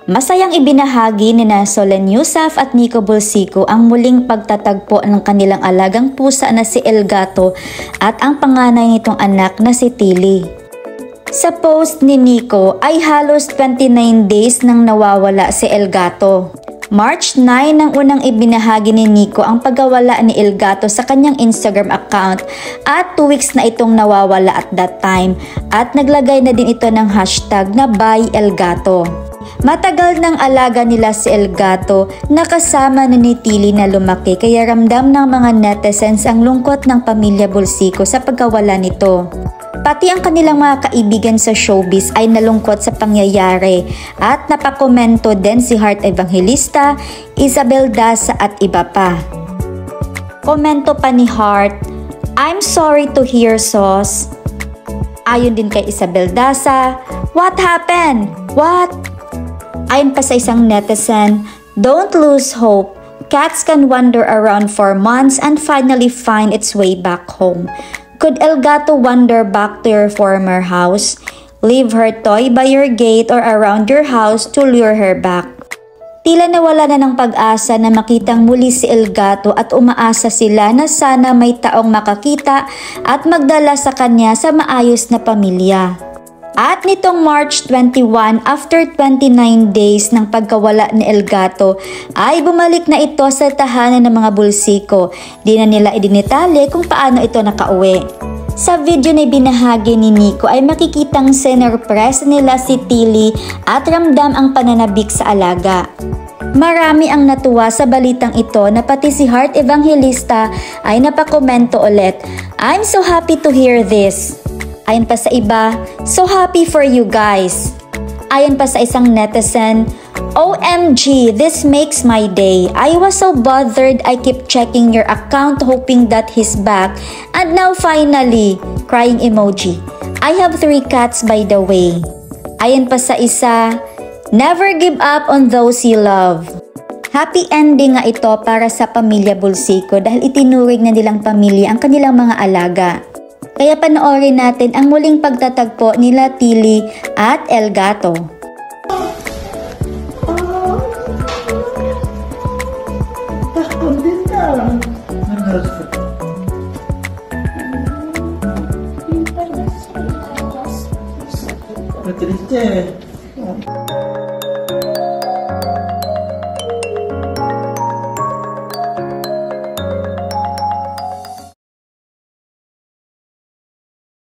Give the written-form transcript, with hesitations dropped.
Masayang ibinahagi ni Solen Yusuf at Nico Bolsico ang muling pagtatagpo ng kanilang alagang pusa na si El Gato at ang panganay nitong anak na si Tilly. Sa post ni Nico ay halos 29 days nang nawawala si El Gato. March 9 nang unang ibinahagi ni Nico ang pagkawala ni El Gato sa kanyang Instagram account at 2 weeks na itong nawawala at that time at naglagay na din ito ng hashtag na Bye El Gato. Matagal ng alaga nila si El Gato na kasama ni Tilly na lumaki kaya ramdam ng mga netizens ang lungkot ng pamilya Bolsico sa pagkawala nito. Pati ang kanilang mga kaibigan sa showbiz ay nalungkot sa pangyayari at napakomento din si Heart Evangelista, Isabel Daza at iba pa. Komento pa ni Heart, "I'm sorry to hear sos." Ayon din kay Isabel Daza, "What happened? What?" Ayon pa sa isang netizen, "Don't lose hope. Cats can wander around for months and finally find its way back home. Could El Gato wander back to your former house? Leave her toy by your gate or around your house to lure her back." Tila nawala na ng pag-asa na makitang muli si El Gato at umaasa sila na sana may taong makakita at magdala sa kanya sa maayos na pamilya. At nitong March 21, after 29 days ng pagkawala ni El Gato, ay bumalik na ito sa tahanan ng mga Bolsico. Di na nila idinitali kung paano ito nakauwi. Sa video na binahagi ni Nico ay makikitang sinurpresa nila si Tilly at ramdam ang pananabik sa alaga. Marami ang natuwa sa balitang ito na pati si Heart Evangelista ay napakomento ulit, "I'm so happy to hear this." Ayon pa sa iba, "So happy for you guys." Ayon pa sa isang netizen, "OMG, this makes my day. I was so bothered I keep checking your account hoping that he's back. And now finally," crying emoji. "I have 3 cats by the way." Ayon pa sa isa, "Never give up on those you love." Happy ending nga ito para sa pamilya Bolsico dahil itinuring na nilang pamilya ang kanilang mga alaga. Kaya panoorin natin ang muling pagtatagpo nila Tilly at El Gato. Triste.